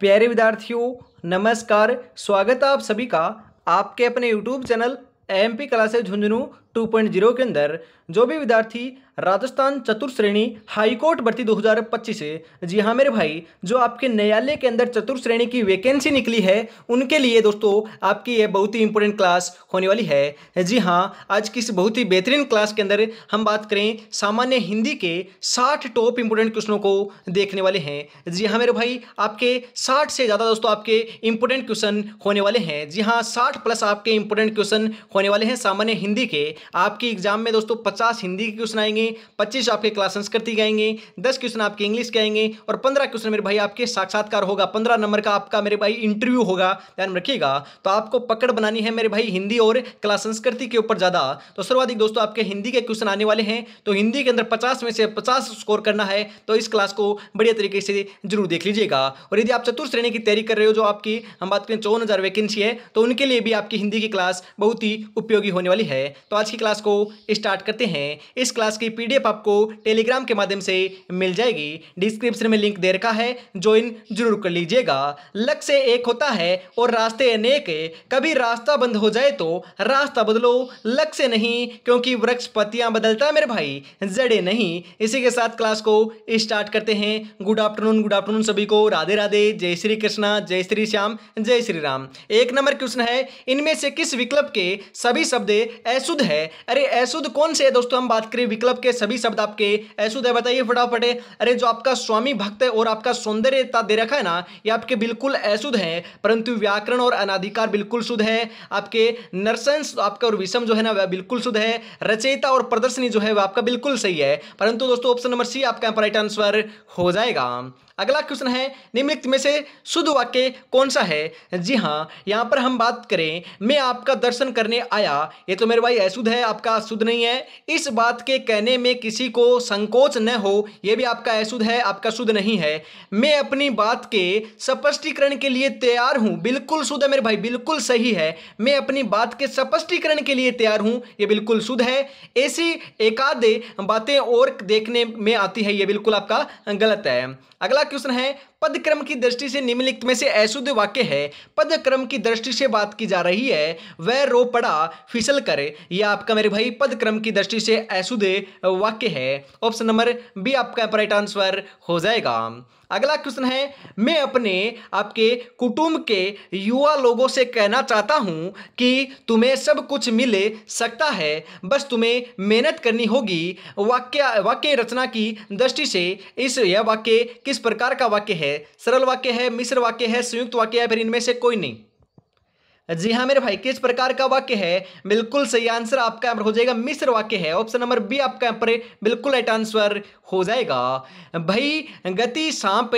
प्यारे विद्यार्थियों, नमस्कार। स्वागत है आप सभी का आपके अपने YouTube channel MP classes Jhunjhunu 2.0 के अंदर। जो भी विद्यार्थी राजस्थान चतुर्थ श्रेणी हाईकोर्ट भर्ती 2025 से, जी हाँ मेरे भाई, जो आपके न्यायालय के अंदर चतुर्थ श्रेणी की वैकेंसी निकली है उनके लिए दोस्तों आपकी ये बहुत ही इंपॉर्टेंट क्लास होने वाली है। जी हाँ, आज की इस बहुत ही बेहतरीन क्लास के अंदर हम बात करें सामान्य हिंदी के 60 टॉप इंपोर्टेंट क्वेश्चनों को देखने वाले हैं। जी हाँ मेरे भाई, आपके 60 से ज़्यादा दोस्तों आपके इंपोर्टेंट क्वेश्चन होने वाले हैं। जी हाँ, 60 प्लस आपके इंपोर्टेंट क्वेश्चन होने वाले हैं सामान्य हिंदी के। आपके एग्जाम में दोस्तों 50 हिंदी के क्वेश्चन आएंगे, 25 आपके क्लास संस्कृत के आएंगे, 10 क्वेश्चन आपके इंग्लिश के आएंगे और 15 क्वेश्चन मेरे भाई आपके साक्षात्कार होगा। 15 नंबर का आपका मेरे भाई इंटरव्यू होगा, ध्यान में रखिएगा। तो आपको पकड़ बनानी है मेरे भाई हिंदी और क्लास संस्कृति के ऊपर ज़्यादा। तो सर्वाधिक दोस्तों आपके हिंदी के क्वेश्चन आने वाले हैं, तो हिंदी के अंदर 50 में से 50 स्कोर करना है। तो इस क्लास को बढ़िया तरीके से जरूर देख लीजिएगा। और यदि आप चतुर्थ श्रेणी की तैयारी कर रहे हो, जो आपकी हम बात करें 54,000 वैकेंसी है, तो उनके लिए भी आपकी हिंदी की क्लास बहुत ही उपयोगी होने वाली है। तो आज की क्लास को स्टार्ट करते हैं। इस क्लास की पीडीएफ आपको टेलीग्राम के माध्यम से मिल जाएगी, डिस्क्रिप्शन में लिंक दे रखा है, ज्वाइन जरूर कर लीजिएगा। लक्ष्य एक होता है और रास्ते अनेक है, कभी रास्ता बंद हो जाए तो रास्ता बदलो, लक्ष्य नहीं, क्योंकि वृक्ष पत्तियां बदलता है मेरे भाई, जड़े नहीं। इसी के साथ क्लास को स्टार्ट करते हैं। गुड आफ्टरनून सभी को, राधे राधे, जय श्री कृष्णा, जय श्री श्याम, जय श्री राम। एक नंबर क्वेश्चन है, इनमें से किस विकल्प के सभी शब्द अशुद्ध है? अरे अशुद्ध कौन से है दोस्तों? हम बात करें विकल्प के सभी शब्द आपके अशुद्ध है, बताइए फटाफट। अरे जो आपका स्वामी भक्त और आपका सौंदर्यता दे रखा है ना, ये आपके बिल्कुल अशुद्ध है, परंतु व्याकरण और अनाधिकार बिल्कुल शुद्ध है। आपके नरसंस आपका और विषम जो है ना वह बिल्कुल शुद्ध है। रचयिता और प्रदर्शनी जो है वह आपका बिल्कुल सही है, परंतु दोस्तों ऑप्शन नंबर सी आपका राइट आंसर हो जाएगा। अगला क्वेश्चन है, निम्नलिखित में से शुद्ध वाक्य कौन सा है? जी हाँ, यहां पर हम बात करें, मैं आपका दर्शन करने आया, ये तो मेरे भाई अशुद्ध है, आपका शुद्ध नहीं है। इस बात के कहने में किसी को संकोच न हो, यह भी आपका अशुद्ध है, आपका शुद्ध नहीं है। मैं अपनी बात के स्पष्टीकरण के लिए तैयार हूं, बिल्कुल शुद्ध है मेरे भाई, बिल्कुल सही है। मैं अपनी बात के स्पष्टीकरण के लिए तैयार हूं, यह बिल्कुल शुद्ध है। ऐसी एकाध बातें और देखने में आती है, यह बिल्कुल आपका गलत है। अगला क्वेश्चन है, पदक्रम की दृष्टि से निम्नलिखित में से अशुद्ध वाक्य है। पदक्रम की दृष्टि से बात की जा रही है, वह रो पड़ा फिसल कर, यह आपका मेरे भाई पदक्रम की दृष्टि से अशुद्ध वाक्य है। ऑप्शन नंबर बी आपका राइट आंसर हो जाएगा। अगला क्वेश्चन है, मैं अपने आपके कुटुंब के युवा लोगों से कहना चाहता हूं कि तुम्हें सब कुछ मिल सकता है, बस तुम्हें मेहनत करनी होगी। वाक्य रचना की दृष्टि से यह वाक्य किस प्रकार का वाक्य है? सरल वाक्य है, मिश्र वाक्य है, संयुक्त वाक्य है, फिर इनमें से कोई नहीं? जी हाँ मेरे भाई, किस प्रकार का वाक्य है? बिल्कुल सही आंसर आपका हो जाएगा मिश्र वाक्य है। ऑप्शन नंबर बी आपका यहाँ पर बिल्कुल राइट आंसर हो जाएगा। भई गति सांप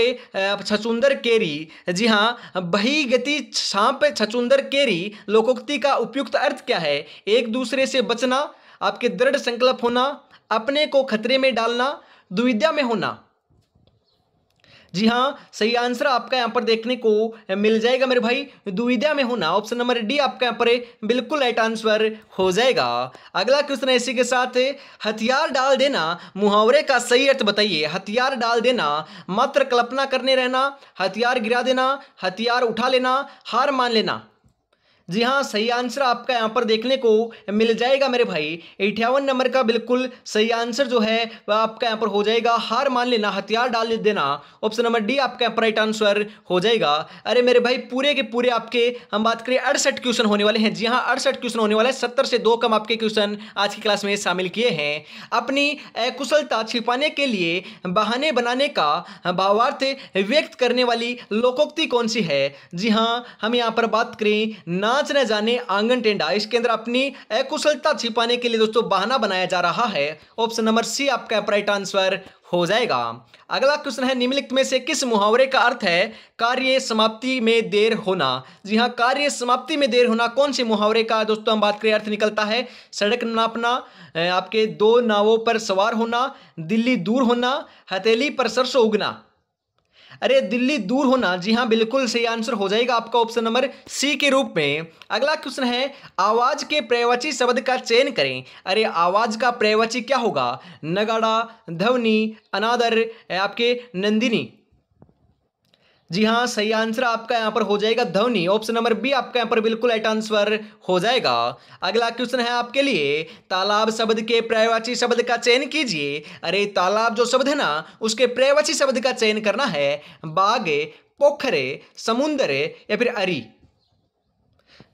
छछूंदर केरी, जी हाँ, भई गति सांप छछूंदर केरी लोकोक्ति का उपयुक्त अर्थ क्या है? एक दूसरे से बचना, आपके दृढ़ संकल्प होना, अपने को खतरे में डालना, दुविधा में होना। जी हाँ, सही आंसर आपका यहाँ पर देखने को मिल जाएगा मेरे भाई, दुविधा में होना। ऑप्शन नंबर डी आपका यहाँ पर बिल्कुल राइट आंसर हो जाएगा। अगला क्वेश्चन है इसी के साथ, हथियार डाल देना मुहावरे का सही अर्थ बताइए। हथियार डाल देना, मात्र कल्पना करने रहना, हथियार गिरा देना, हथियार उठा लेना, हार मान लेना। जी हाँ, सही आंसर आपका यहाँ पर देखने को मिल जाएगा मेरे भाई। 58 नंबर का बिल्कुल सही आंसर जो है वह आपका यहाँ पर हो जाएगा हार मान लेना, हथियार डाल देना। ऑप्शन नंबर डी आपका यहाँ पर राइट आंसर हो जाएगा। अरे मेरे भाई, पूरे के पूरे आपके हम बात करें 68 क्वेश्चन होने वाले हैं। जी हाँ, 68 क्वेश्चन होने वाले हैं, 70 से 2 कम आपके क्वेश्चन आज की क्लास में शामिल किए हैं। अपनी अकुशलता छिपाने के लिए बहाने बनाने का भावार्थ व्यक्त करने वाली लोकोक्ति कौन सी है? जी हाँ, हम यहाँ पर बात करें नाच न जाने आंगन टेढ़ा, इसके अंदर अपनी अकुशलता छिपाने के लिए दोस्तों बहाना बनाया जा रहा है। ऑप्शन नंबर सी आपका राइट आंसर हो जाएगा। अगला क्वेश्चन है, निम्नलिखित में से किस मुहावरे का अर्थ है कार्य समाप्ति में देर होना? जी हाँ, कार्य समाप्ति में देर होना कौन से मुहावरे का दोस्तों हम बात करें अर्थ निकलता है? सड़क नापना, आपके दो नावों पर सवार होना, दिल्ली दूर होना, हथेली पर सरसों उगना। अरे दिल्ली दूर होना, जी हाँ बिल्कुल सही आंसर हो जाएगा आपका ऑप्शन नंबर सी के रूप में। अगला क्वेश्चन है, आवाज के पर्यायवाची शब्द का चयन करें। अरे आवाज का पर्यायवाची क्या होगा? नगाड़ा, ध्वनि, अनादर, आपके नंदिनी। जी हाँ, सही आंसर आपका यहाँ पर हो जाएगा ध्वनि। ऑप्शन नंबर बी आपका यहाँ पर बिल्कुल राइट आंसर हो जाएगा। अगला क्वेश्चन है आपके लिए, तालाब शब्द के पर्यायवाची शब्द का चयन कीजिए। अरे तालाब जो शब्द है ना, उसके पर्यायवाची शब्द का चयन करना है। बाग, पोखरे, समुद्र या फिर अरी।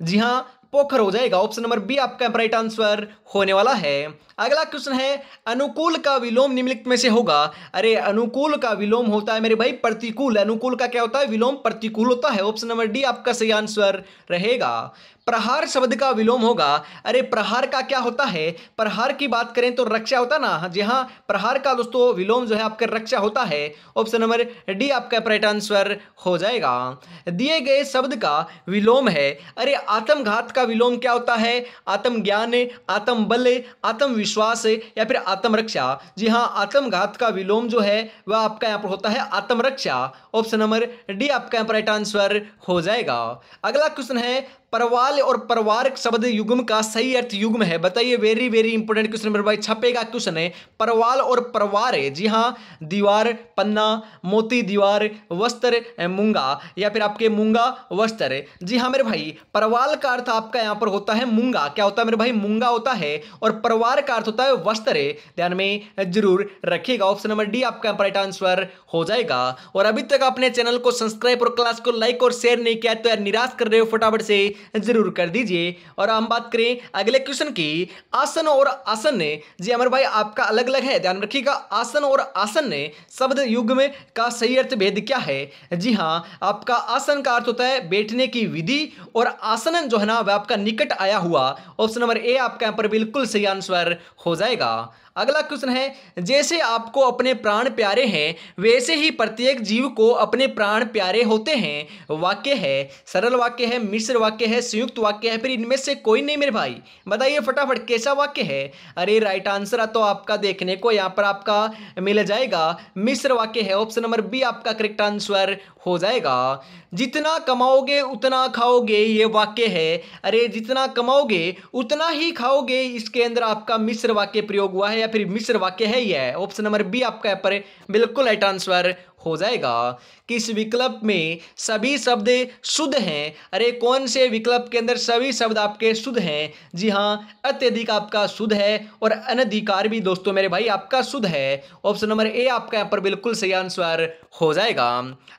जी हाँ, पोखर हो जाएगा। ऑप्शन नंबर बी आपका राइट आंसर होने वाला है। अगला क्वेश्चन है, अनुकूल का विलोम निम्नलिखित में से होगा। अरे अनुकूल का विलोम होता है मेरे भाई प्रतिकूल। अनुकूल का क्या होता है? विलोम प्रतिकूल होता है। ऑप्शन नंबर डी आपका सही आंसर रहेगा। प्रहार शब्द का विलोम होगा। अरे प्रहार का क्या होता है? प्रहार की बात करें तो रक्षा होता ना। जी हाँ, प्रहार का दोस्तों विलोम जो है आपका रक्षा होता है। ऑप्शन नंबर डी आपका राइट आंसर हो जाएगा। दिए गए शब्द का विलोम है। अरे आत्मघात का विलोम क्या होता है? आत्मज्ञान, आत्मबल, आत्मविश्वास या फिर आत्मरक्षा। जी हाँ, आत्मघात का विलोम जो है वह आपका यहाँ पर होता है आत्मरक्षा। ऑप्शन नंबर डी आपका यहाँ पर राइट आंसर हो जाएगा। अगला क्वेश्चन है, परवाल और परवार शब्द युग्म का सही अर्थ युग्म है। बताइए, वेरी वेरी इंपॉर्टेंट क्वेश्चन मेरे भाई, छपेगा क्वेश्चन है। परवाल और परवार है। जी हाँ, दीवार, पन्ना, मोती दीवार, वस्त्र मूंगा या फिर आपके मूंगा वस्त्र। जी हाँ मेरे भाई, परवाल का अर्थ आपका यहाँ पर होता है मूंगा। क्या होता है मेरे भाई? मूंगा होता है। और परवार का अर्थ होता है वस्त्र। ध्यान में जरूर रखिएगा। ऑप्शन नंबर डी आपका राइट आंसर हो जाएगा। और अभी तक अपने चैनल को सब्सक्राइब और क्लास को लाइक और शेयर नहीं किया तो यार निराश कर रहे हो, फटाफट से जरूर कर दीजिए। और हम बात करें अगले क्वेश्चन की, आसन और आसन। जी अमर भाई, आपका अलग अलग है, ध्यान रखिएगा। आसन और आसन शब्द युग्म का सही अर्थ भेद क्या है? जी हाँ, आपका आसन का अर्थ होता है बैठने की विधि और आसन जो है ना वह आपका निकट आया हुआ। ऑप्शन नंबर ए आपका यहाँ पर बिल्कुल सही आंसर हो जाएगा। अगला क्वेश्चन है, जैसे आपको अपने प्राण प्यारे हैं वैसे ही प्रत्येक जीव को अपने प्राण प्यारे होते हैं। वाक्य है, सरल वाक्य है, मिश्र वाक्य है, संयुक्त वाक्य है, फिर इनमें से कोई नहीं मेरे भाई। बताइए फटाफट कैसा वाक्य है? अरे राइट आंसर तो आपका देखने को यहाँ पर आपका मिल जाएगा, मिश्र वाक्य है। ऑप्शन नंबर बी आपका करेक्ट आंसर हो जाएगा। जितना कमाओगे उतना खाओगे, ये वाक्य है। अरे जितना कमाओगे उतना ही खाओगे, इसके अंदर आपका मिश्र वाक्य प्रयोग हुआ है या फिर मिश्र वाक्य है यह। ऑप्शन नंबर बी आपका यहाँ पर बिल्कुल राइट आंसर हो जाएगा। किस विकल्प में सभी शब्द शुद्ध हैं? अरे कौन से विकल्प के अंदर सभी शब्द आपके शुद्ध हैं? जी हाँ, अत्यधिक आपका शुद्ध है और अनधिकार भी दोस्तों मेरे भाई आपका शुद्ध है। ऑप्शन नंबर ए आपका यहाँ पर बिल्कुल सही आंसर हो जाएगा।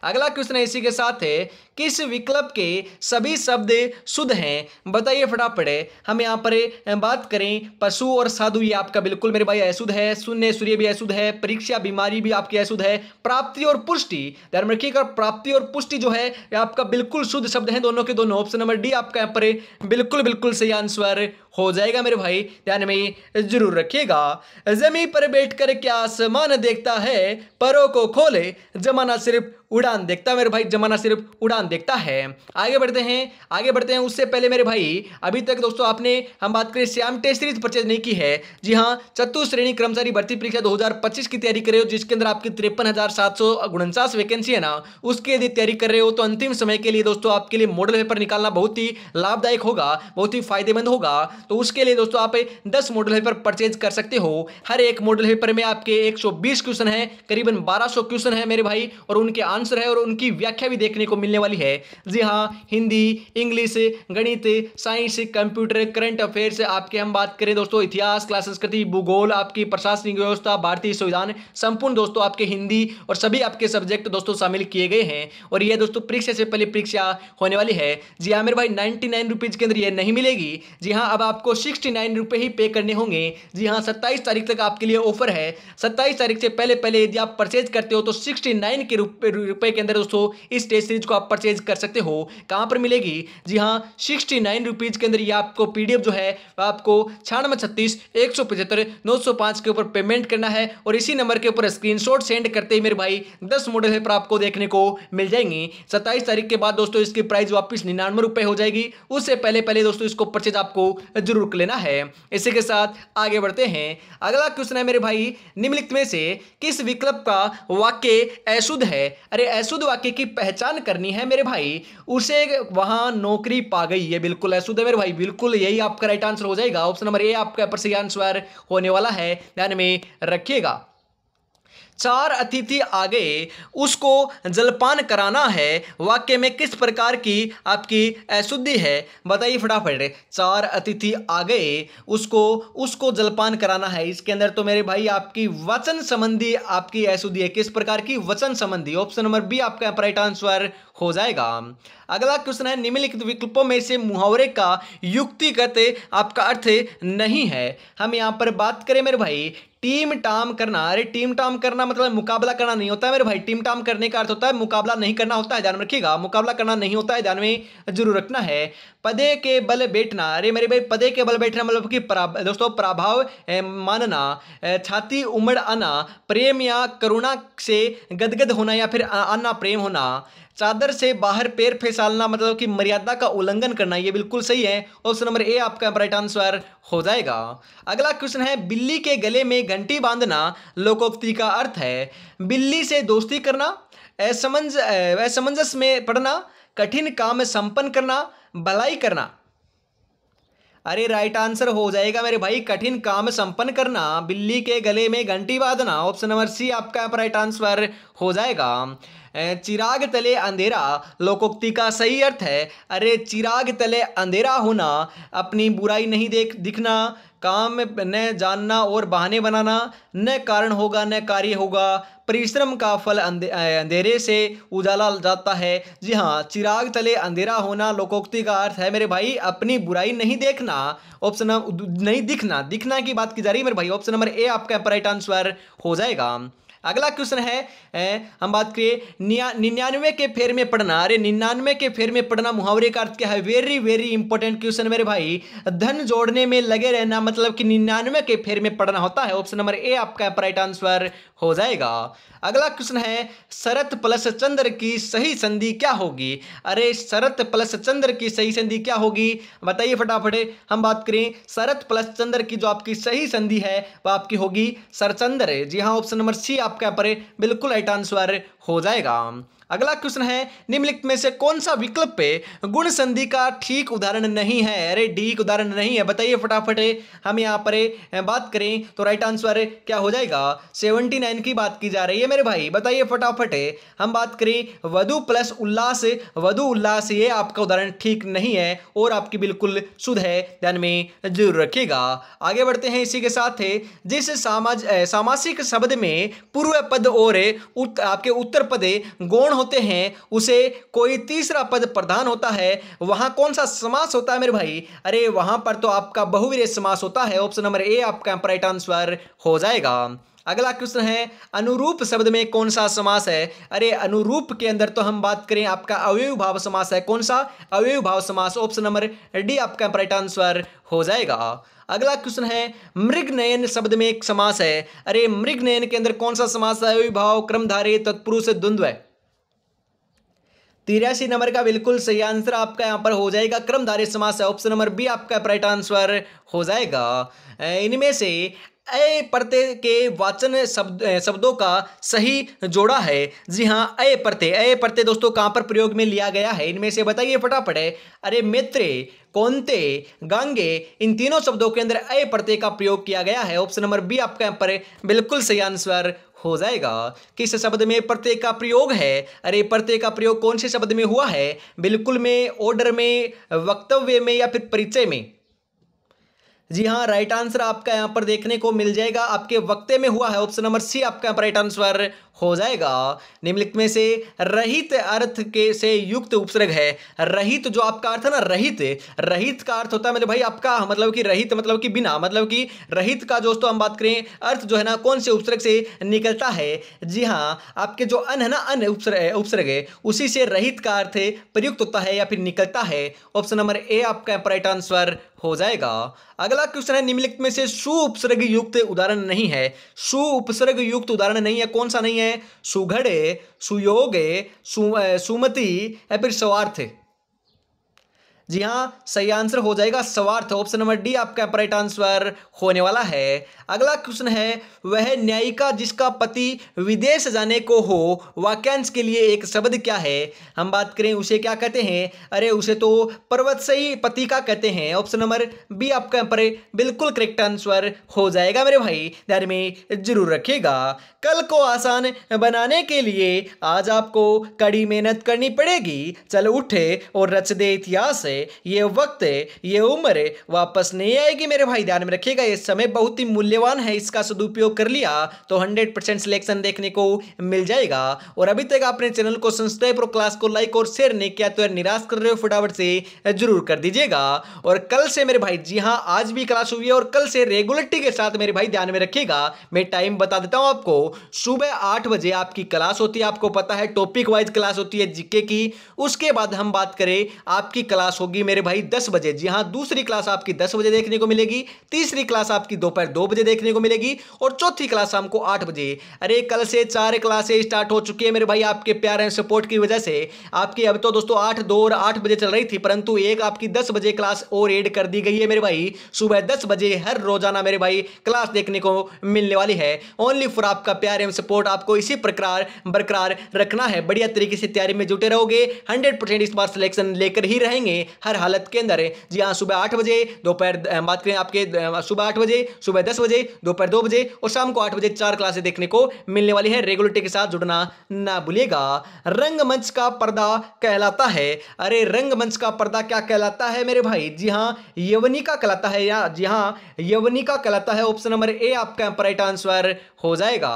अगला क्वेश्चन इसी के साथ है, किस विकल्प के सभी शब्द शुद्ध हैं? बताइए फटाफट। हम यहाँ पर बात करें पशु और साधु, ये आपका बिल्कुल मेरे भाई अशुद्ध है। शून्य सूर्य भी अशुद्ध है। परीक्षा बीमारी भी आपकी अशुद्ध है। प्राप्ति और पुष्टि, ध्यान में रखिएगा, प्राप्ति और पुष्टि जो है ये आपका बिल्कुल शुद्ध शब्द है, दोनों के दोनों। ऑप्शन नंबर डी आपका यहाँ पर बिल्कुल बिल्कुल सही आंसर हो जाएगा मेरे भाई, ध्यान में जरूर रखिएगा। जमीन पर बैठकर क्या आसमान देखता है, परों को खोले जमाना सिर्फ उड़ान देखता। मेरे भाई जमाना सिर्फ उड़ान देखता है। आगे बढ़ते हैं उससे पहले मेरे भाई, अभी तक दोस्तों आपने हम बात करें श्याम टेस्ट सीरीज परचेज नहीं की है। जी हाँ, चतुश्रेणी कर्मचारी भर्ती परीक्षा 2025 की तैयारी कर रहे हो, जिसके अंदर आपकी 53,749 वैकेंसी है ना, उसके यदि तैयारी कर रहे हो तो अंतिम समय के लिए दोस्तों आपके लिए मॉडल पेपर निकालना बहुत ही लाभदायक होगा, बहुत ही फायदेमंद होगा। तो उसके लिए दोस्तों आप 10 मॉडल पेपर परचेज कर सकते हो। हर एक मॉडल पेपर में आपके 120 क्वेश्चन है, करीबन 1200 क्वेश्चन है मेरे भाई, और उनके आंसर है और उनकी व्याख्या भी देखने को मिलने वाली है। जी हाँ, हिंदी, इंग्लिश, गणित, साइंस, कंप्यूटर, करंट अफेयर्स, आपके हम बात करें दोस्तों इतिहास, क्लास संस्कृति, भूगोल, आपकी प्रशासनिक व्यवस्था, भारतीय संविधान, संपूर्ण दोस्तों आपके हिंदी और सभी आपके सब्जेक्ट दोस्तों शामिल किए गए हैं। और यह दोस्तों परीक्षा से पहले परीक्षा होने वाली है। जी हाँ मेरे भाई, 99 रुपीज के अंदर यह नहीं मिलेगी। जी हाँ, अब आपको 69 रुपए ही पे करने होंगे। जी हाँ, 27 तारीख तक आपके लिए ऑफर है। 27 तारीख से पहले यदि आप परचेज करते हो तो 69 के रुपए के अंदर दोस्तों इस टेस्ट सीरीज को आप परचेज कर सकते हो। कहां पर मिलेगी? जी हाँ, 69 रुपीज के अंदर ये आपको पीडीएफ जो है आपको 9636 175 905 के ऊपर पेमेंट करना है, और इसी नंबर के ऊपर स्क्रीनशॉट सेंड करते ही मेरे भाई 10 मॉडल पेपर आपको देखने को मिल जाएंगे। 27 तारीख के बाद दोस्तों इसकी प्राइस वापस 99 रुपए हो जाएगी। उससे पहले दोस्तों इसको परचेज आपको जरूर कर लेना है। इसी के साथ आगे बढ़ते हैं। अगला क्वेश्चन है मेरे भाई, निम्नलिखित में से किस विकल्प का वाक्य अशुद्ध है? अरे अशुद्ध वाक्य की पहचान करनी है मेरे भाई। उसे वहां नौकरी पा गई, ये बिल्कुल अशुद्ध है मेरे भाई, बिल्कुल यही आपका राइट आंसर हो जाएगा। ऑप्शन नंबर ए आपका सही आंसर होने वाला है, ध्यान में रखिएगा। चार अतिथि आ गए, उसको जलपान कराना है, वाक्य में किस प्रकार की आपकी अशुद्धि है? बताइए फटाफट। चार अतिथि आ गए, उसको उसको जलपान कराना है, इसके अंदर तो मेरे भाई आपकी वचन संबंधी आपकी अशुद्धि है। किस प्रकार की? वचन संबंधी। ऑप्शन नंबर बी आपका राइट आंसर हो जाएगा। अगला क्वेश्चन है, निम्नलिखित विकल्पों में से मुहावरे का युक्तिगत आपका अर्थ नहीं है। हम यहां पर बात करें मेरे भाई टीम टाम करना। अरे टीम टाम करना मतलब मुकाबला करना नहीं होता है मेरे भाई। टीम टाम करने का अर्थ होता है मुकाबला नहीं करना होता है, ध्यान में रखिएगा। मुकाबला करना नहीं होता है, ध्यान में जरूर रखना है। पदे के बल बैठना। अरे मेरे भाई पदे के बल बैठना मतलब कि दोस्तों प्रभाव मानना, छाती उमड़ आना, प्रेम या करुणा से गदगद होना या फिर आना प्रेम होना, चादर से बाहर पैर फिसलना मतलब कि मर्यादा का उल्लंघन करना। ये बिल्कुल सही है, ऑप्शन नंबर ए आपका राइट आंसर हो जाएगा। अगला क्वेश्चन है, बिल्ली के गले में घंटी बांधना लोकोक्ति का अर्थ है। बिल्ली से दोस्ती करना, असमंजस में पड़ना, कठिन काम संपन्न करना, भलाई करना। अरे राइट आंसर हो जाएगा मेरे भाई कठिन काम संपन्न करना, बिल्ली के गले में घंटी बांधना। ऑप्शन नंबर सी आपका राइट आंसर हो जाएगा। चिराग तले अंधेरा लोकोक्ति का सही अर्थ है। अरे चिराग तले अंधेरा होना, अपनी बुराई नहीं दिखना, काम न जानना और बहाने बनाना, न कारण होगा न कार्य होगा, परिश्रम का फल अंधेरे से उजाला जाता है। जी हाँ, चिराग तले अंधेरा होना लोकोक्ति का अर्थ है मेरे भाई अपनी बुराई नहीं देखना। ऑप्शन नहीं दिखना, दिखना की बात की जा रही है मेरे भाई। ऑप्शन नंबर ए आपका राइट आंसर हो जाएगा। अगला क्वेश्चन है, हम बात करें 99 के फेर में पढ़ना। अरे 99 के फेर में पढ़ना मुहावरे का अर्थ क्या है? वेरी वेरी इंपॉर्टेंट क्वेश्चन मेरे भाई। धन जोड़ने में लगे रहना मतलब कि 99 के फेर में पढ़ना होता है। ऑप्शन नंबर ए आपका राइट आंसर हो जाएगा। अगला क्वेश्चन है, शरत प्लस चंद्र की सही संधि क्या होगी? अरे शरत प्लस चंद्र की सही संधि क्या होगी? बताइए फटाफट। हम बात करें शरत प्लस चंद्र की जो आपकी सही संधि है वह आपकी होगी सरचंद्र। जी हाँ, ऑप्शन नंबर सी आपका पर बिल्कुल राइट आंसर हो जाएगा। अगला क्वेश्चन है, निम्नलिखित में से कौन सा विकल्प पे गुण संधि का ठीक उदाहरण नहीं है? अरे डी उदाहरण नहीं है, बताइए फटाफट। हम यहाँ पर बात करें तो राइट आंसर क्या हो जाएगा? 79 की बात की जा रही है मेरे भाई, बताइए फटाफट। हम बात करें वधु प्लस उल्लास, वधु उल्लास, ये आपका उदाहरण ठीक नहीं है और आपकी बिल्कुल शुद्ध है, ध्यान में जरूर रखिएगा। आगे बढ़ते हैं इसी के साथ जिस सामासिक शब्द में पूर्व पद और आपके उत्तर पद गौण होते हैं उसे कोई तीसरा पद प्रधान होता है, वहां कौन सा समास होता है मेरे भाई? अरे वहां पर तो आपका बहुवीर्य समास होता है। ऑप्शन नंबर ए आपका राइट आंसर हो जाएगा। अगला क्वेश्चन है, अनुरूप शब्द में कौन सा समास है? अरे अनुरूप के अंदर तो हम बात करें आपका अवयवी भाव समास है। कौन सा? अवयवी भाव समास। ऑप्शन नंबर डी आपका राइट आंसर हो जाएगा। अगला क्वेश्चन है, मृगनयन शब्द में एक समास है। अरे मृगनयन के अंदर कौन सा समास है? अवयवी भाव, क्रमधारय, तत्पुरुष, द्वंद्व है। 83 नंबर का बिल्कुल सही आंसर आपका यहां पर हो जाएगा क्रमधारय समास है। ऑप्शन नंबर बी आपका राइट आंसर हो जाएगा। इनमें से अय प्रत्यय के वाचन शब्दों का सही जोड़ा है। जी हाँ, अय प्रत्यय दोस्तों कहां पर प्रयोग में लिया गया है? इनमें से बताइए फटाफट। अरे मित्रे, कौनते, गांगे, इन तीनों शब्दों के अंदर अय प्रत्यय का प्रयोग किया गया है। ऑप्शन नंबर बी आपका यहाँ पर बिल्कुल सही आंसर हो जाएगा। किस शब्द में प्रत्यय का प्रयोग है? अरे प्रत्यय का प्रयोग कौन से शब्द में हुआ है? बिल्कुल में, ऑर्डर में, वक्तव्य में या फिर परिचय में? जी हाँ, राइट आंसर आपका यहां पर देखने को मिल जाएगा, आपके वक्ते में हुआ है। ऑप्शन नंबर सी आपका राइट आंसर हो जाएगा। निम्नलिखित में से रहित अर्थ के से युक्त उपसर्ग है। रहित जो आपका अर्थ है ना, रहित का अर्थ होता है मेरे भाई आपका मतलब कि रहित मतलब कि बिना, मतलब कि रहित का दोस्तों हम बात करें अर्थ जो है ना कौन से उपसर्ग से निकलता है? जी हाँ, आपके जो अन है ना, अन उपसर्ग है, उसी से रहित का अर्थ प्रयुक्त होता है या फिर निकलता है। ऑप्शन नंबर ए आपका राइट आंसर हो जाएगा। अगला क्वेश्चन है, निम्नलिखित में से सु उपसर्ग युक्त उदाहरण नहीं है। सु उपसर्ग युक्त उदाहरण नहीं है, कौन सा नहीं है? सुघड़े, सुयोगे, सुमति या फिर स्वार्थ। जी हाँ, सही आंसर हो जाएगा स्वार्थ। ऑप्शन नंबर डी आपका राइट आंसर होने वाला है। अगला क्वेश्चन है, वह न्यायिका जिसका पति विदेश जाने को हो, वाक्यांश के लिए एक शब्द क्या है? हम बात करें उसे क्या कहते हैं? अरे उसे तो पर्वतसई पतिका कहते हैं। ऑप्शन नंबर बी आपका यहाँ पर बिल्कुल करेक्ट आंसर हो जाएगा मेरे भाई, ध्यान में जरूर रखिएगा। कल को आसान बनाने के लिए आज आपको कड़ी मेहनत करनी पड़ेगी। चल उठे और रच दे इतिहास। ये वक्त, ये उम्र वापस नहीं आएगी मेरे भाई, ध्यान में रखिएगा। ये समय बहुत ही मूल्यवान है, इसका सदुपयोग कर लिया तो 100% सिलेक्शन देखने को मिल जाएगा। और अभी तक आपने चैनल को सब्सक्राइब और क्लास को लाइक और शेयर नहीं किया तो यार निराश कर रहे हो, फटाफट से जरूर कर दीजिएगा। और कल से मेरे भाई, जी हाँ, आज भी क्लास हुई है और कल से रेगुलरिटी के साथ मेरे भाई ध्यान में रखिएगा। मैं टाइम बता देता हूं आपको, सुबह 8 बजे आपकी क्लास होती है, आपको पता है टॉपिक वाइज क्लास होती है जीके की। उसके बाद हम बात करें आपकी क्लास होगी मेरे भाई 10 बजे। जी हाँ, दूसरी क्लास आपकी 10 बजे देखने को मिलेगी, तीसरी क्लास आपकी दोपहर 2 बजे देखने को मिलेगी और चौथी क्लास शाम को 8 बजे। अरे कल से 4 क्लासें स्टार्ट हो चुकी है मेरे भाई, आपके प्यार एंड सपोर्ट की वजह से। आपकी अब तो दोस्तों 8, 2 और 8 बजे चल रही थी, परंतु एक आपकी 10 बजे क्लास और ऐड कर दी गई है मेरे भाई। सुबह 10 बजे हर रोजाना मेरे भाई क्लास देखने को मिलने वाली है। ओनली फॉर आपका प्यार एवं सपोर्ट, आपको इसी प्रकार बरकरार रखना है। बढ़िया तरीके से तैयारी में जुटे रहोगे, 100% इस बार सिलेक्शन लेकर ही रहेंगे हर हालत के अंदर। जी हाँ, सुबह 8 बजे, दोपहर बात करें आपके सुबह 8 बजे, सुबह 10 बजे, दोपहर 2 बजे और शाम को 8 बजे 4 क्लासें देखने को मिलने वाली है। रेगुलरिटी के साथ जुड़ना ना भूलिएगा। रंगमंच का पर्दा कहलाता है। अरे रंगमंच का पर्दा क्या कहलाता है मेरे भाई? जी हाँ, यवनिका कहलाता है। या जी हाँ, यवनिका कहलाता है। ऑप्शन नंबर ए आपका राइट आंसर हो जाएगा।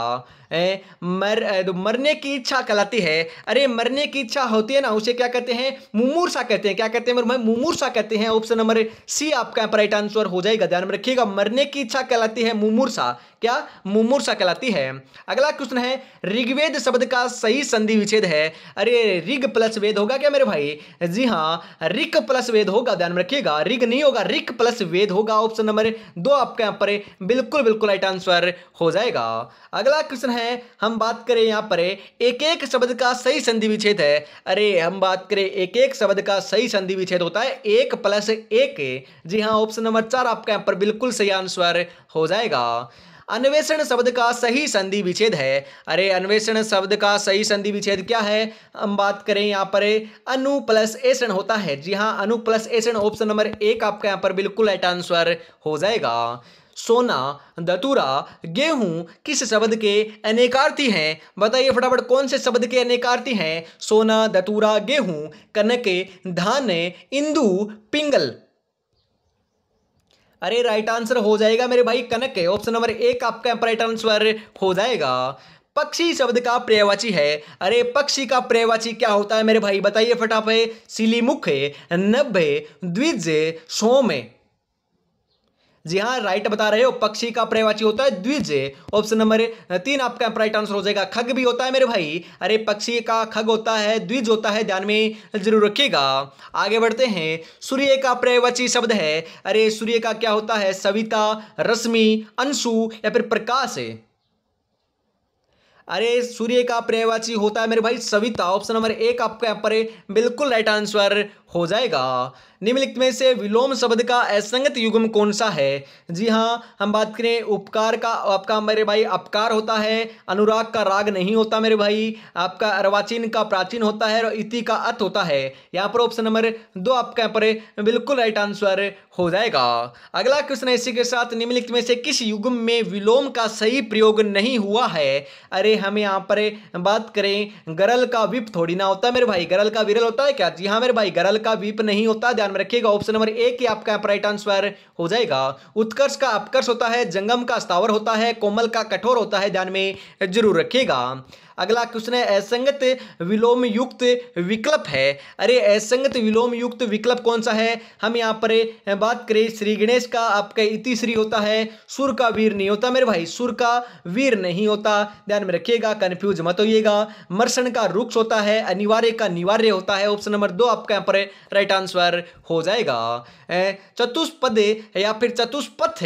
मरने की इच्छा कहलाती है। अरे मरने की इच्छा होती है ना, उसे क्या कहते हैं? मुमूर्षा कहते हैं। क्या कहते हैं मेरे भाई? मुमूर्षा कहते हैं। ऑप्शन नंबर सी आपका राइट आंसर हो जाएगा, ध्यान में रखिएगा। मरने की इच्छा कहलाती है मुमूर्षा। क्या? मुमूर्षा कहलाती है। अगला क्वेश्चन है, ऋग्वेद शब्द का सही संधि विच्छेद है। अरे ऋग प्लस वेद होगा क्या मेरे भाई? जी हाँ, ऋक प्लस वेद होगा, ध्यान में रखिएगा। ऋग नहीं होगा, ऋक प्लस वेद होगा। ऑप्शन नंबर 2 आपका यहाँ पर बिल्कुल बिल्कुल राइट आंसर हो जाएगा। अगला क्वेश्चन है, हम बात करें यहाँ पर एक एक शब्द का सही संधि विच्छेद है। अरे हम बात करें एक एक शब्द का सही संधि विच्छेद होता है 1 + 1। जी हाँ, ऑप्शन नंबर 4 आपका यहाँ पर बिल्कुल सही आंसर हो जाएगा। अन्वेषण शब्द का सही संधि विच्छेद है। अरे अन्वेषण शब्द का सही संधि विच्छेद क्या है? हम बात करें यहाँ पर अनु प्लस एषण होता है। जी हाँ, अनु प्लस एषण। ऑप्शन नंबर 1 आपका यहाँ पर बिल्कुल राइट आंसर हो जाएगा। सोना, धतूरा, गेहूं किस शब्द के अनेकार्थी हैं? बताइए फटाफट, कौन से शब्द के अनेकार्थी हैं? सोना, धतूरा, गेहूं, कनक, धान, इंदु, पिंगल। अरे राइट आंसर हो जाएगा मेरे भाई कनक है। ऑप्शन नंबर 1 आपका राइट आंसर हो जाएगा। पक्षी शब्द का पर्यायवाची है। अरे पक्षी का पर्यायवाची क्या होता है मेरे भाई? बताइए फटाफट। सिलीमुख, नभ, द्विज, सोम। जी हाँ, राइट बता रहे हो। पक्षी का पर्यायवाची होता है द्विज। ऑप्शन नंबर 3 आपका राइट आंसर हो जाएगा। खग भी होता है मेरे भाई। अरे पक्षी का खग होता है, द्विज होता है, ध्यान में जरूर रखिएगा। आगे बढ़ते हैं। सूर्य का पर्यायवाची शब्द है। अरे सूर्य का क्या होता है? सविता, रश्मि, अंशु या फिर प्रकाश है। अरे सूर्य का पर्यायवाची होता है मेरे भाई सविता। ऑप्शन नंबर 1 आपका यहाँ पर बिल्कुल राइट आंसर हो जाएगा। निम्नलिखित में से विलोम शब्द का असंगत युग्म कौन सा है? जी हाँ, हम बात करें उपकार का, आपका मेरे भाई अपकार होता है। अनुराग का राग नहीं होता मेरे भाई। आपका अर्वाचीन का प्राचीन होता है और इति का अत होता है। यहाँ पर ऑप्शन नंबर 2 आपका यहाँ पर बिल्कुल राइट आंसर हो जाएगा। अगला क्वेश्चन है इसी के साथ, निम्नलिखित में से किस युग्म में विलोम का सही प्रयोग नहीं हुआ है? अरे हम यहाँ पर बात करें, गरल का विप थोड़ी ना होता है मेरे भाई। गरल का विरल होता है क्या? जी हाँ मेरे भाई, गरल का विप नहीं होता, ध्यान में रखिएगा। ऑप्शन नंबर 1 ही आपका राइट आंसर हो जाएगा। उत्कर्ष का अपकर्ष होता है, जंगम का स्थावर होता है, कोमल का कठोर होता है, ध्यान में जरूर रखिएगा। अगला क्वेश्चन है, असंगत विलोम युक्त विकल्प है। अरे असंगत विलोम युक्त विकल्प कौन सा है? हम यहाँ पर बात करें, श्री गणेश का आपका इति श्री होता है, सुर का वीर नहीं होता मेरे भाई। सुर का वीर नहीं होता, ध्यान में रखिएगा, कंफ्यूज मत होइएगा। मर्शन का रुक्ष होता है, अनिवार्य का निवार्य होता है। ऑप्शन नंबर 2 आपका यहाँ पर राइट आंसर हो जाएगा। चतुष्पद या फिर चतुष्पथ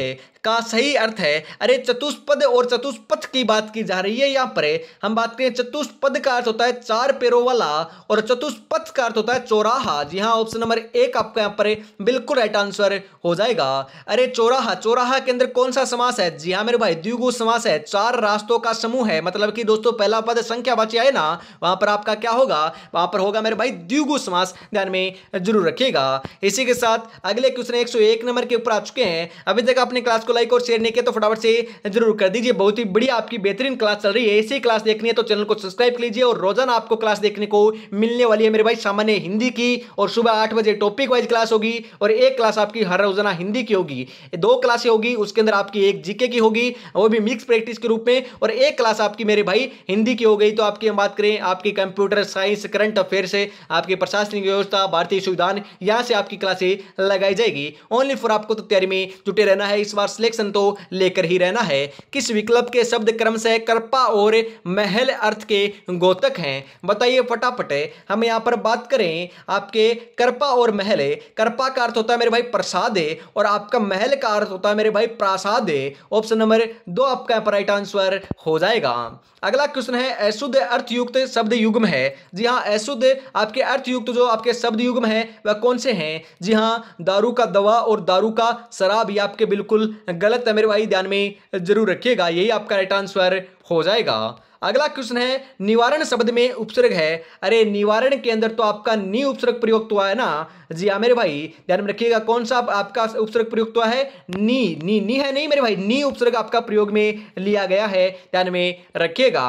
का सही अर्थ है। अरे चतुष्पद और चतुष्पथ की बात की जा रही है यहाँ पर। हम बात करें चतुष्पद का अर्थ होता है चार पैरों वाला और चतुष्पथ का अर्थ होता है चौराहा। जी हाँ, ऑप्शन नंबर एक आपका यहाँ पर बिल्कुल राइट आंसर हो जाएगा। अरे चौराहा, चौराहा के अंदर कौन सा समास है? जी हाँ मेरे भाई, द्विगु समास है। चार रास्तों का समूह है, मतलब कि दोस्तों पहला पद संख्यावाची आए ना, वहां पर आपका क्या होगा? वहां पर होगा मेरे भाई द्विगु समास, ध्यान में जरूर रखिएगा। इसी के साथ अगले क्वेश्चन 101 नंबर के ऊपर आ चुके हैं। अभी तक आपने क्लास को लाइक और शेयर नहीं किया तो फटाफट से जरूर कर दीजिए। बहुत ही बढ़िया आपकी बेहतरीन क्लास चल रही है। ऐसी क्लास देखनी है तो चैनल को सब्सक्राइब कर लीजिए और रोजाना आपको क्लास देखने को मिलने वाली है मेरे भाई सामान्य हिंदी की, और सुबह 8 बजे टॉपिक वाइज क्लास होगी और एक क्लास आपकी हर रोजाना हिंदी की होगी। दो क्लासें होगी, उसके अंदर आपकी एक जीके की होगी वो भी मिक्स प्रैक्टिस के रूप में, और एक क्लास आपकी मेरे भाई हिंदी की हो गई। तो आपकी हम बात करें आपकी कंप्यूटर साइंस, करंट अफेयर से, आपकी प्रशासनिक व्यवस्था, भारतीय संविधान, यहां से आपकी क्लासें लगाई जाएगी। ओनली फॉर आपको तो तैयारी में जुटे रहना है। इस बार सिलेक्शन तो लेकर ही रहना है। किस विकल्प के शब्द क्रम से करपा और महल अर्थ के गोतक हैं? बताइए फटाफट। हम यहां पर बात करें आपके करपा और महल। करपा का अर्थ होता है मेरे भाई प्रसाद और आपका महल का अर्थ होता है मेरे भाई प्रासाद। ऑप्शन नंबर 2 आपका राइट आंसर हो जाएगा। अगला क्वेश्चन है अशुद्ध अर्थयुक्त शब्द युग्म है। जी हाँ, अशुद्ध आपके अर्थयुक्त जो आपके शब्द युग्म है वह कौन से हैं? जी हाँ, दारू का दवा और दारू का शराब, ये आपके बिल्कुल गलत है मेरे भाई, ध्यान में जरूर रखिएगा। यही आपका राइट आंसर हो जाएगा। अगला क्वेश्चन है निवारण शब्द में उपसर्ग है। अरे निवारण के अंदर तो आपका नी उपसर्ग प्रयुक्त हुआ है ना। जी हाँ मेरे भाई, ध्यान में रखिएगा। कौन सा आपका उपसर्ग प्रयुक्त हुआ है? नी। नी नी है नहीं मेरे भाई, नी उपसर्ग आपका प्रयोग में लिया गया है, ध्यान में रखिएगा।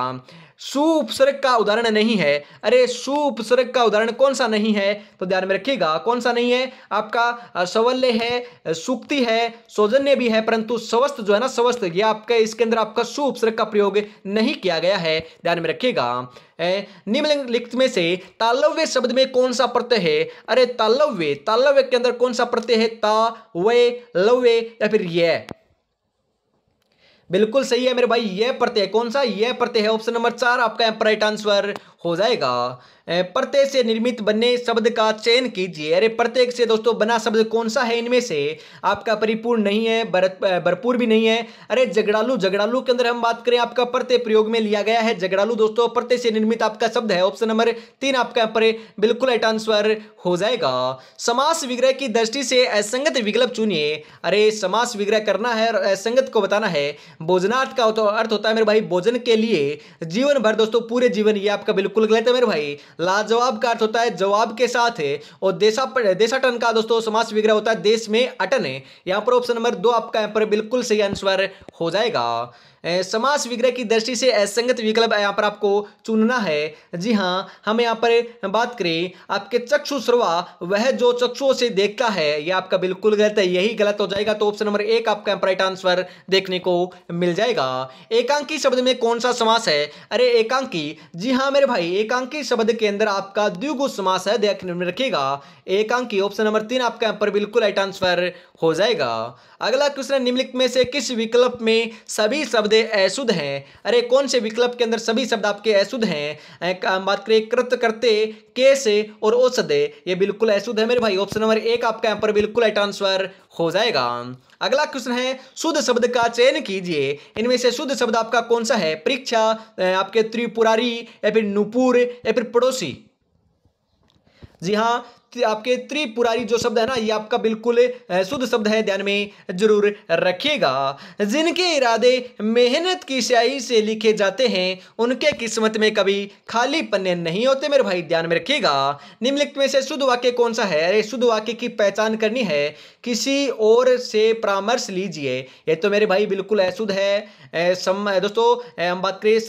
सु उपसर्ग का उदाहरण नहीं है। अरे सु उपसर्ग का उदाहरण कौन सा नहीं है? तो ध्यान में रखिएगा कौन सा नहीं है। आपका सवल्य है, सुक्ति है, सौजन्य भी है, परंतु स्वस्थ जो है ना, स्वस्थ, ये आपका इसके अंदर आपका सु उपसर्ग का प्रयोग नहीं किया गया है, ध्यान में रखिएगा। निम्नलिखित में से तालव्य शब्द में कौन सा प्रत्यय है? अरे तालव्य, तालव्य के अंदर कौन सा प्रत्यय है? ता, वे, लव्य या फिर ये? बिल्कुल सही है मेरे भाई, यह प्रत्यय। कौन सा? यह प्रत्यय है। ऑप्शन नंबर 4 आपका राइट आंसर हो जाएगा। प्रत्यय से निर्मित बने शब्द का चयन कीजिए। अरे प्रत्यय से दोस्तों बना शब्द कौन सा है इनमें से? आपका परिपूर्ण नहीं है, भरपूर भी नहीं है। अरे झगड़ालू, झगड़ालू के अंदर हम बात करें आपका प्रत्यय प्रयोग में लिया गया है। झगड़ालू दोस्तों प्रत्यय से निर्मित आपका शब्द है। ऑप्शन नंबर 3 आपका बिल्कुल राइट आंसर हो जाएगा। समास विग्रह की दृष्टि से असंगत विकल्प चुनिए। अरे समास विग्रह करना है और असंगत को बताना है। भोजनार्थ का अर्थ होता है मेरे भाई भोजन के लिए, जीवन भर दोस्तों, पूरे जीवन, ये आपका बिल्कुल गलत है मेरे भाई। लाजवाब का अर्थ होता है जवाब के साथ है, और देशाटन का दोस्तों समास विग्रह होता है देश में अटन है। यहां पर ऑप्शन नंबर 2 आपका यहाँ पर बिल्कुल सही आंसर हो जाएगा। समास विग्रह की दृष्टि से असंगत विकल्प यहाँ पर आपको चुनना है। जी हाँ, हम यहाँ पर बात करें आपके चक्षु श्रवा, वह जो चक्षुओं से देखता है, यह आपका बिल्कुल गलत है, यही गलत हो जाएगा। तो ऑप्शन नंबर 1 आपका राइट आंसर देखने को मिल जाएगा। एकांकी शब्द में कौन सा समास है? अरे एकांकी, जी हाँ मेरे भाई, एकांकी शब्द के अंदर आपका द्विगु समास है, ध्यान में रखिएगा। एकांकी ऑप्शन नंबर 3 आपका यहाँ पर बिल्कुल राइट आंसर हो जाएगा। अगला क्वेश्चन, निम्नलिखित में से किस विकल्प में सभी शब्द अशुद्ध हैं? अरे कौन से विकल्प के अंदर सभी शब्द आपके अशुद्ध हैं? हम बात करें कृत, करते, केस और औषध, ये बिल्कुल अशुद्ध है मेरे भाई। ऑप्शन नंबर 1 आपका यहाँ पर बिल्कुल राइट आंसर हो जाएगा। अगला क्वेश्चन है शुद्ध शब्द का चयन कीजिए। इनमें से शुद्ध शब्द आपका कौन सा है? परीक्षा, आपके त्रिपुरारी या फिर नुपुर या फिर पड़ोसी? जी हाँ, आपके त्रिपुरारी जो शब्द है ना, ये आपका बिल्कुल शुद्ध शब्द है, ध्यान में जरूर रखिएगा। जिनके इरादे मेहनत की स्याही से लिखे जाते हैं उनके किस्मत में कभी खाली पन्ने नहीं होते मेरे भाई, ध्यान में रखिएगा। निम्नलिखित में से शुद्ध वाक्य कौन सा है? अरे शुद्ध वाक्य की पहचान करनी है। किसी और से परामर्श लीजिए, ये तो मेरे भाई बिल्कुल अशुद्ध है। दोस्तों हम बात करें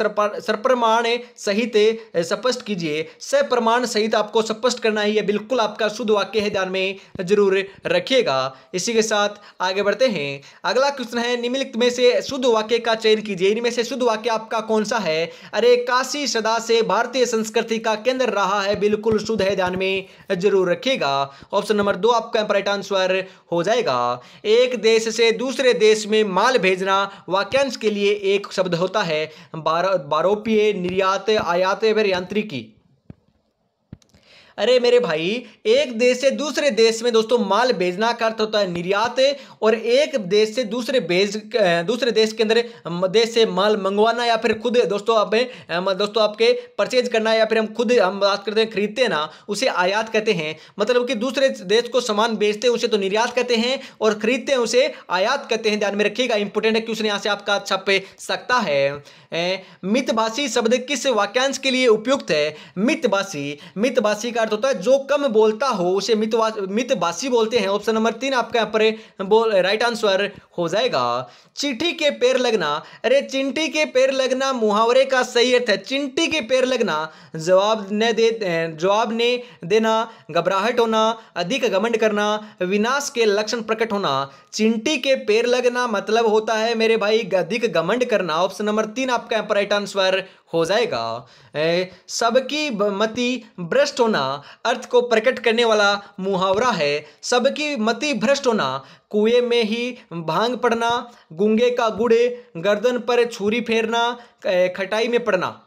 सप्रमाण सहित स्पष्ट कीजिए। सप्रमाण सहित आपको स्पष्ट करना है, ये बिल्कुल आपका शुद्ध वाक्य है, ध्यान में जरूर रखिएगा। इसी के साथ आगे बढ़ते हैं। अगला क्वेश्चन है निम्नलिखित में से शुद्ध वाक्य का चयन कीजिए। इनमें से शुद्ध वाक्य आपका कौन सा है? अरे काशी सदा से भारतीय संस्कृति का केंद्र रहा है, बिल्कुल शुद्ध है, ध्यान में जरूर रखिएगा। ऑप्शन नंबर 2 आपका राइट आंसर हो जाएगा। एक देश से दूसरे देश में माल भेजना वाक्यांश के लिए एक शब्द होता है। बारोपिए, निर्यात, आयात या फिर यांत्रिकी। अरे मेरे भाई, एक देश से दूसरे देश में दोस्तों माल भेजना का अर्थ होता है निर्यात, और एक देश से दूसरे देश के अंदर देश से माल मंगवाना या फिर खुद दोस्तों दोस्तों आपके परचेज करना, या फिर हम बात करते हैं खरीदते हैं ना, उसे आयात कहते हैं। मतलब कि दूसरे देश को सामान बेचते हैं उसे तो निर्यात कहते हैं, और खरीदते हैं उसे आयात कहते हैं। ध्यान में रखिएगा, इंपोर्टेंट है, क्वेश्चन यहां से आपका छप सकता है। मितभाषी शब्द किस वाक्यांश के लिए उपयुक्त है? मितभाषी का अर्थ होता है जो कम बोलता हो उसे मितभाषी बोलते हैं। ऑप्शन नंबर 3 आपका यहाँ पर राइट आंसर हो जाएगा। चिट्ठी के पैर लगना, अरे चिंटी के पैर लगना मुहावरे का सही अर्थ है। चिंटी के पैर लगना जवाब ने देना, घबराहट होना, अधिक घमंड करना, विनाश के लक्षण प्रकट होना। चिंटी के पैर लगना मतलब होता है मेरे भाई अधिक घमंड करना। ऑप्शन नंबर 3 आपका यहाँ पर राइट आंसर हो जाएगा। सबकी मति भ्रष्ट होना अर्थ को प्रकट करने वाला मुहावरा है। सबकी मति भ्रष्ट होना, कुएं में ही भांग पड़ना, गूंगे का गुड़, गर्दन पर छुरी फेरना, खटाई में पड़ना।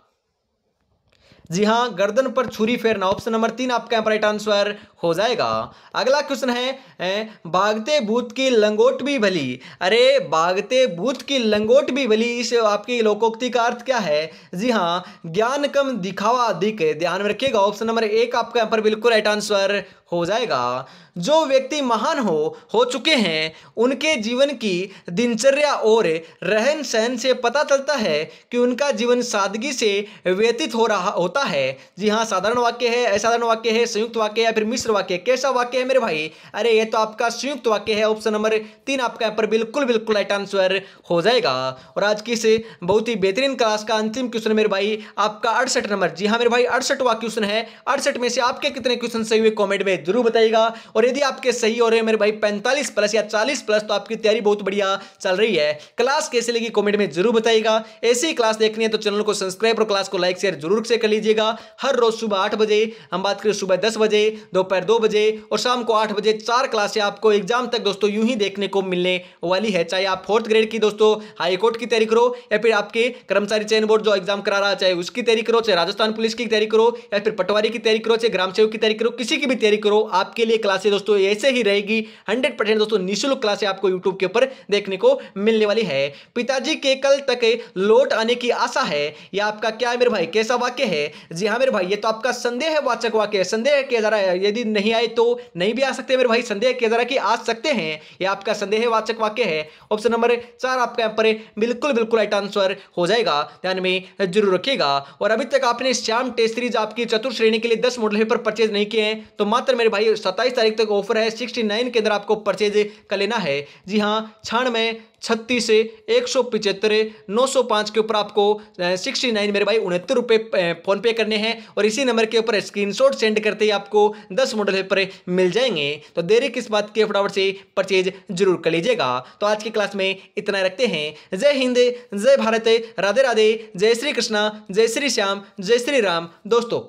जी हाँ, गर्दन पर छुरी फेरना। ऑप्शन नंबर 3 आपका यहाँ पर राइट आंसर हो जाएगा। अगला क्वेश्चन है भागते भूत की लंगोट भी भली। अरे भागते भूत की लंगोट भी भली, इस आपकी लोकोक्ति का अर्थ क्या है? जी हाँ, ज्ञान कम दिखावा अधिक। ध्यान में रखिएगा, ऑप्शन नंबर 1 आपका यहाँ पर बिल्कुल राइट आंसर हो जाएगा। जो व्यक्ति महान हो चुके हैं उनके जीवन की दिनचर्या और रहन सहन से पता चलता है कि उनका जीवन सादगी से व्यतीत हो रहा होता है। जी हाँ, साधारण वाक्य है, असाधारण वाक्य है, संयुक्त वाक्य है या फिर मिश्र वाक्य? कैसा वाक्य है मेरे भाई? अरे ये तो आपका संयुक्त वाक्य है। ऑप्शन नंबर 3 आपका यहाँ पर बिल्कुल राइट आंसर हो जाएगा। और आज की से बहुत ही बेहतरीन क्लास का अंतिम क्वेश्चन मेरे भाई आपका 68 नंबर। जी हाँ मेरे भाई, 68वां क्वेश्चन है। 68 में से आपके कितने क्वेश्चन सही हुए कॉमेंट में जरूर बताइएगा। और यदि आपके सही हो रहे हैं मेरे भाई 45 प्लस या 40 प्लस, तो आपकी तैयारी बहुत बढ़िया चल रही है। क्लास कैसे लगी कमेंट में जरूर बताइएगा। ऐसी ही क्लास देखनी है तो चैनल को सब्सक्राइब और क्लास को लाइक शेयर जरूर से कर लीजिएगा। हर रोज सुबह 8 बजे, हम बात करें सुबह 10 बजे, दोपहर 2 बजे और शाम को 8 बजे, 4 क्लासें आपको एग्जाम तक दोस्तों यूं ही देखने को मिलने वाली है। चाहे आप 4th ग्रेड की दोस्तों हाई कोर्ट की तैयारी करो, या फिर आपके कर्मचारी चयन बोर्ड जो एग्जाम करा रहा है चाहे उसकी तैयारी करो, चाहे राजस्थान पुलिस की तैयारी करो, या फिर पटवारी की तैयारी करो, चाहे ग्राम सेवक की तैयारी करो, किसी की भी तैयारी करो, आपके लिए क्लासें दोस्तों ऐसे ही रहेगी। 100% दोस्तों निःशुल्क क्लासें आपको YouTube के ऊपर देखने को मिलने वाली है। पिताजी के कल तक लौट आने की आशा है, यह आपका क्या है मेरे भाई? कैसा वाक्य है? जी हाँ मेरे भाई, ये तो आपका संदेहवाचक वाक्य है। संदेह किया जा रहा है, यदि नहीं आए तो नहीं भी आ सकते मेरे भाई, संदेह किया जा रहा है कि आ सकते हैं, यह आपका संदेहवाचक वाक्य है। ऑप्शन नंबर 4 आपका यहाँ पर बिल्कुल राइट आंसर हो जाएगा। ध्यान में जरूर रखिएगा। और अभी तक आपने श्याम टेस्ट सीरीज आपकी चतुर्थ श्रेणी के लिए 10 मॉडल पेपर परचेज नहीं किए हैं तो मात्र मेरे भाई 27 तारीख तक ऑफर है। 69 के अंदर आपको परचेज कर लेना है। जी हाँ, 96 36 175 905 के ऊपर आपको 69 मेरे भाई 69 रुपये फोन पे करने हैं, और इसी नंबर के ऊपर स्क्रीनशॉट सेंड करते ही आपको 10 मॉडल पेपर मिल जाएंगे। तो देरी किस बात की, फटाफट से परचेज जरूर कर लीजिएगा। तो आज की क्लास में इतना रखते हैं। जय हिंद, जय भारत, राधे राधे, जय श्री कृष्णा, जय श्री श्याम, जय श्री राम दोस्तों।